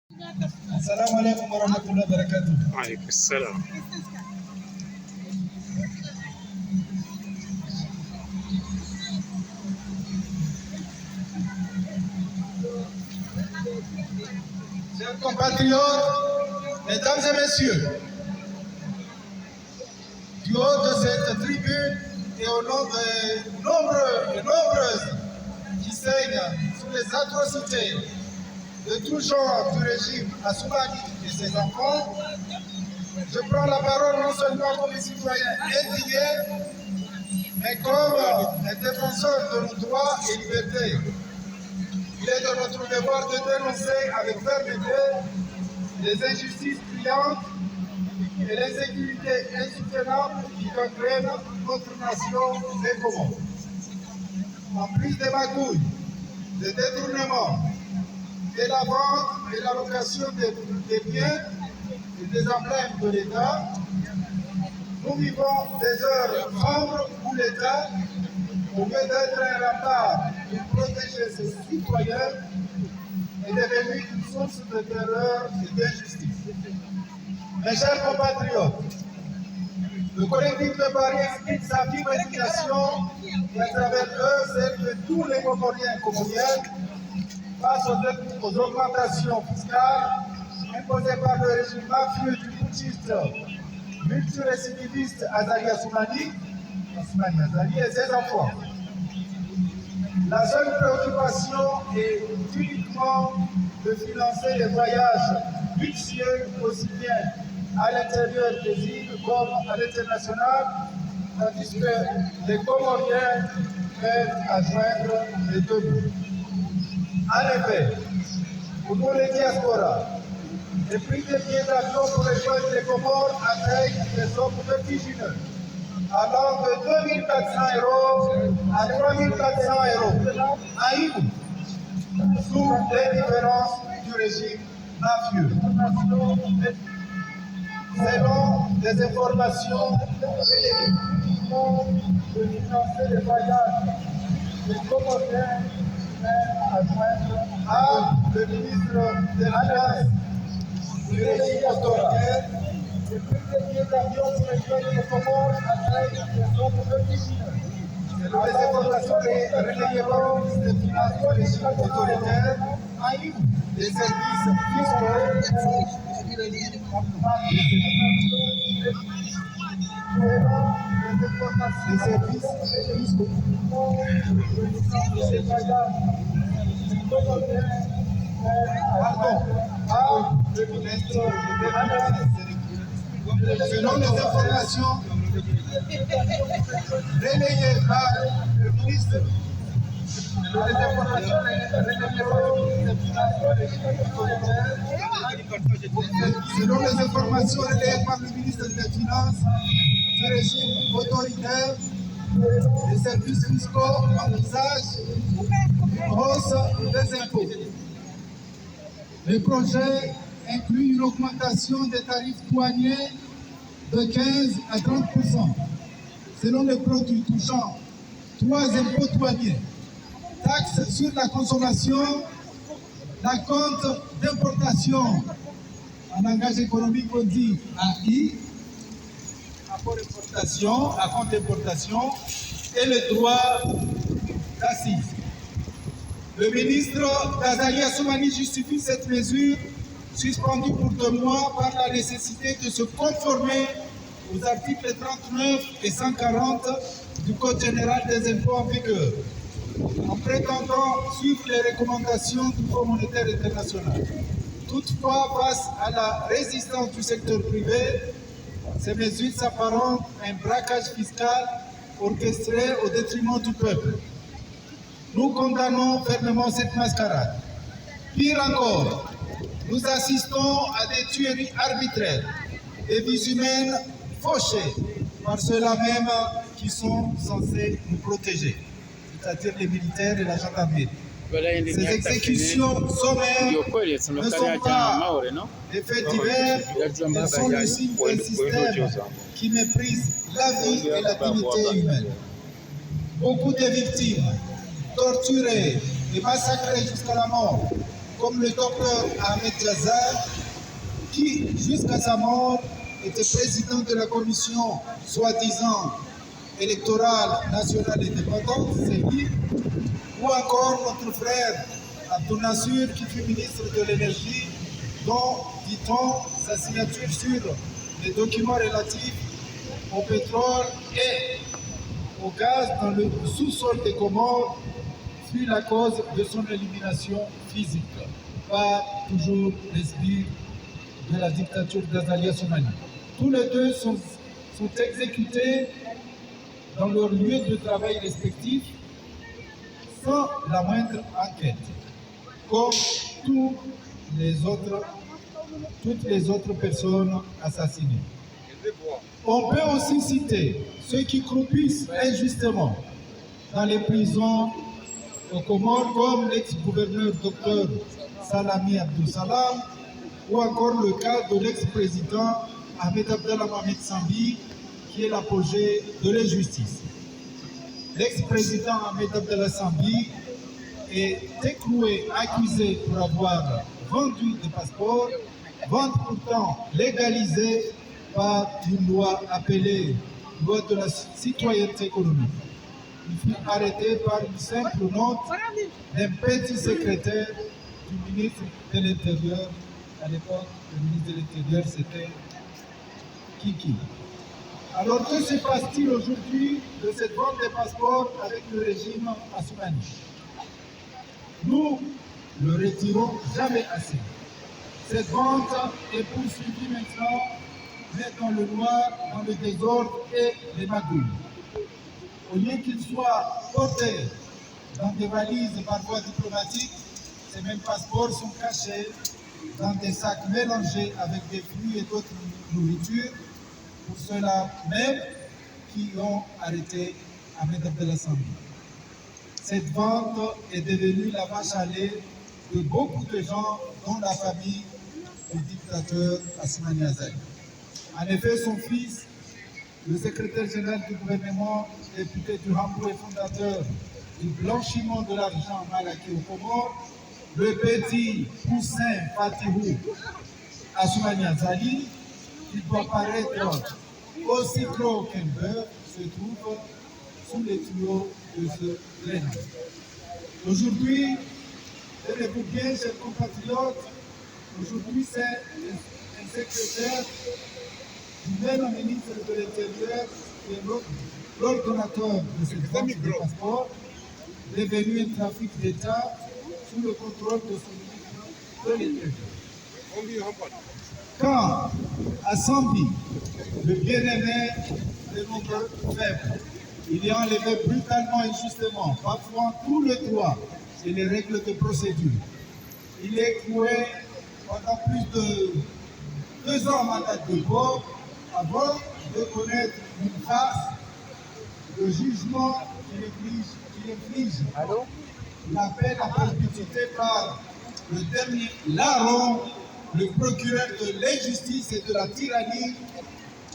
Assalamu alaikum warahmatullahi wabarakatuh. Alaikum salam. Chers compatriotes, mesdames et messieurs, du haut de cette tribune et au nom de nombreuses qui saignent sous les atrocités de tout genre du régime Assoumani et ses enfants, je prends la parole non seulement comme citoyen indigné, mais comme un défenseur de nos droits et libertés. Il est de notre devoir de dénoncer avec fermeté les injustices criantes et l'insécurité insoutenable qui gangrènent notre nation et commun. En plus des magouilles, des détournements, de la vente et la location des biens et des emblèmes de l'État, nous vivons des heures sombres où l'État, au lieu d'être un rempart pour protéger ses citoyens, est devenu une source de terreur et d'injustice. Mes chers compatriotes, le collectif de Paris explique sa vive indignation et à travers eux celle de tous les Comoriens comoriennes face aux augmentations fiscales imposées par le régime mafieux du putschiste multirécidiviste Azali Assoumani et ses enfants. La seule préoccupation est uniquement de financer les voyages luxueux aussi bien à l'intérieur des îles comme à l'international, tandis que les Comoriens peuvent à joindre les deux bouts. En effet, pour nous les diasporas, les prix des billets d'avion pour rejoindre les Comores atteignent des sommes vertigineuses, allant de 2 400 € à 3 400 € à Ibou, sous les différences du régime mafieux. Selon des informations relayées, de financer les voyages des Comoriens à joindre le ministre de l'Alliance du régime autoritaire. Les prix des billets d'avion pour rejoindre les Comores atteignent des sommes vertigineuses. Selon les informations relayées par le ministre des Finances du régime autoritaire, les services fiscaux selon les informations relayées par le ministre selon les informations relayées par le ministre des Finances du régime autoritaire, les services fiscaux envisagent une hausse des impôts. Le projet inclut une augmentation des tarifs douaniers de 15 à 30%, selon les produits touchant 3 impôts douaniers: taxe sur la consommation, la compte d'importation, en langage économique on dit AI, apport d'importation, à compte d'importation, et le droit d'assise. Le ministre Azali Assoumani justifie cette mesure suspendue pour 2 mois par la nécessité de se conformer aux articles 39 et 140 du Code général des impôts en vigueur, en prétendant suivre les recommandations du Fonds monétaire international. Toutefois, face à la résistance du secteur privé, ces mesures s'apparentent à un braquage fiscal orchestré au détriment du peuple. Nous condamnons fermement cette mascarade. Pire encore, nous assistons à des tueries arbitraires, des vies humaines fauchées par ceux-là même qui sont censés nous protéger, c'est-à-dire les militaires et la gendarmerie. Ces exécutions sommaires ne sont pas des faits divers, elles sont le signe d'un système qui méprise la vie et la dignité humaine. Beaucoup de victimes, torturées et massacrées jusqu'à la mort, comme le docteur Ahmed Jazar, qui, jusqu'à sa mort, était président de la commission soi-disant électorale nationale indépendante, CENI, ou encore notre frère Abdou Nassir, qui fut ministre de l'énergie, dont, dit-on, sa signature sur les documents relatifs au pétrole et au gaz dans le sous-sol des Comores fut la cause de son élimination physique par toujours l'esprit de la dictature d'Azali Assoumani. Tous les deux sont exécutés dans leur lieu de travail respectif sans la moindre enquête, comme toutes les autres personnes assassinées. On peut aussi citer ceux qui croupissent injustement dans les prisons aux Comores, comme l'ex-gouverneur Dr Salami Abdou Salam, ou encore le cas de l'ex-président Ahmed Abdallah Mohamed Sambi, qui est l'apogée de l'injustice. L'ex-président Ahmed Abdallah Sambi est écroué, accusé pour avoir vendu des passeports, vente pourtant légalisée par une loi appelée loi de la citoyenneté économique. Il fut arrêté par une simple note d'un petit secrétaire du ministre de l'Intérieur. À l'époque, le ministre de l'Intérieur, c'était Kiki. Alors, que se passe-t-il aujourd'hui de cette vente des passeports avec le régime Assoumani? Nous ne le retirons jamais assez. Cette vente est poursuivie maintenant, mais dans le noir, dans le désordre et les magouilles. Au lieu qu'ils soient portés dans des valises par voie diplomatique, ces mêmes passeports sont cachés dans des sacs mélangés avec des fruits et d'autres nourritures pour ceux-là même qui ont arrêté Ahmed Abdallah Sambi. Cette vente est devenue la vache à lait de beaucoup de gens, dont la famille du dictateur Assoumani Azali. En effet, son fils, le secrétaire général du gouvernement, député du Hambou et fondateur du blanchiment de l'argent mal acquis aux Comores, le petit Poussin Fatihou Assoumani Azali, qui doit paraître aussi gros qu'un bœuf, se trouve sous les tuyaux de ce règne. Aujourd'hui, tenez-vous bien, chers compatriotes, aujourd'hui c'est un secrétaire du même ministre de l'Intérieur qui est l'ordonnateur de cette vente de passeport, devenu un trafic d'État sous le contrôle de son ministre de l'Intérieur. Quand, à Sambi, le bien-aimé de nos faibles, il est enlevé brutalement et injustement, parfois tous les droits et les règles de procédure. Il est écroué pendant plus de 2 ans en mandat de dépôt avant de connaître une farce, le jugement qui inflige la peine à perpétuité par le dernier larron, le procureur de l'injustice et de la tyrannie,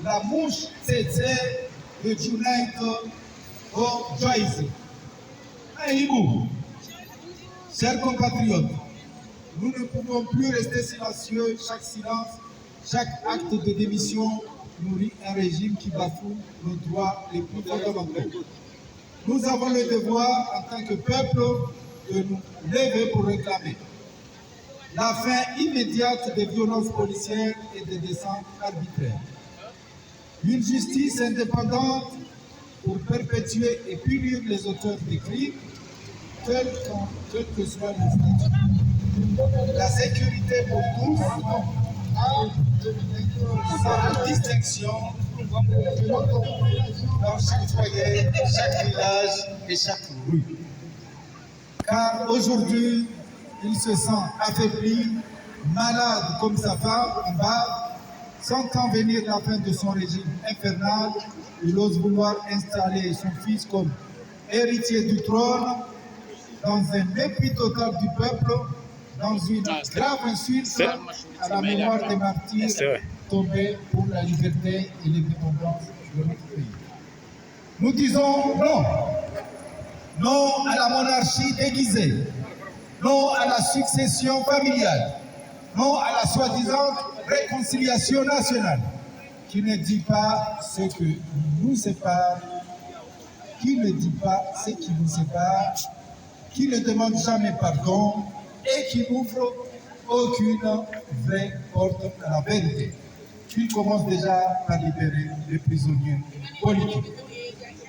la mouche tsetse de Junaid Joyce. Aïbou, chers compatriotes, nous ne pouvons plus rester silencieux. Chaque silence, chaque acte de démission nourrit un régime qui bafoue nos droits les plus fondamentaux. Nous avons le devoir, en tant que peuple, de nous lever pour réclamer la fin immédiate des violences policières et des descentes arbitraires. Une justice indépendante pour perpétuer et punir les auteurs des crimes, quel que soit le statut. La sécurité pour tous, sans distinction, dans chaque foyer, chaque village et chaque rue. Car aujourd'hui, il se sent affaibli, malade comme sa femme en bas, sentant venir la fin de son régime infernal. Il ose vouloir installer son fils comme héritier du trône dans un mépris total du peuple, dans une grave insulte à la mémoire des martyrs tombés pour la liberté et l'indépendance de notre pays. Nous disons non. Non à la monarchie déguisée. non à la succession familiale, non à la soi-disant réconciliation nationale, qui ne dit pas ce que nous sépare, qui ne dit pas ce qui nous sépare, qui ne demande jamais pardon et qui n'ouvre aucune vraie porte à la vérité. Il commence déjà par libérer les prisonniers politiques.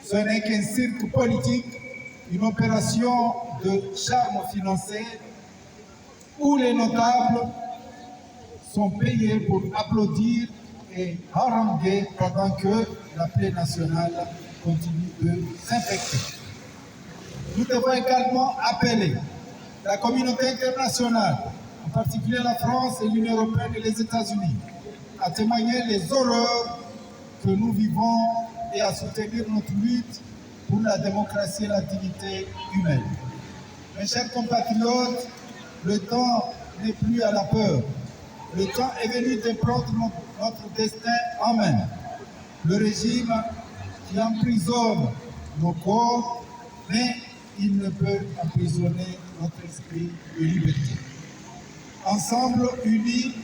Ce n'est qu'un cirque politique, une opération de charme financier où les notables sont payés pour applaudir et haranguer pendant que la paix nationale continue de s'infecter. Nous devons également appeler la communauté internationale, en particulier la France et l'Union européenne et les États-Unis, à témoigner les horreurs que nous vivons et à soutenir notre lutte pour la démocratie et la dignité humaine. Mes chers compatriotes, le temps n'est plus à la peur. Le temps est venu de prendre notre destin en main. Le régime qui emprisonne nos corps, mais il ne peut emprisonner notre esprit de liberté. Ensemble, unis,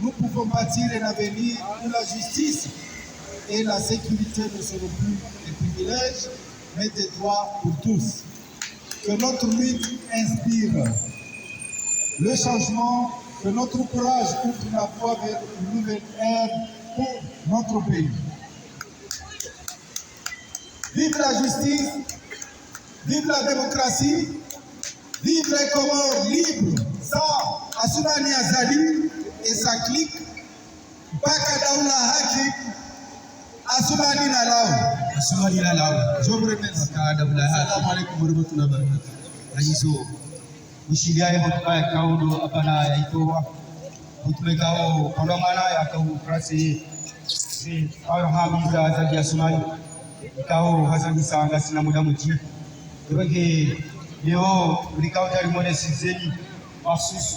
nous pouvons bâtir un avenir où la justice et la sécurité ne seront plus des privilèges, mais des droits pour tous. Que notre lutte inspire le changement, que notre courage ouvre la voie vers une nouvelle ère pour notre pays. Vive la justice, vive la démocratie, vive les Comores libres, sans Assoumani Azali et sa clique, Bakadaoula Haki, Assoumani Nalaou. Assoumani Nalaou. Je vous remercie. Bakadaoula Haki. Assalamu alaikum warahmatullahi wabarakatuh. Ayizo, Mishigaye hotuba ya kaundo apana ya itoa. Hotuba kao kondomana ya kau prase. Si ayo hamiza zaji Assoumani. Kao hazangi sanga sina muda muti. Debage leo ulikao tari mone sizeni. Asus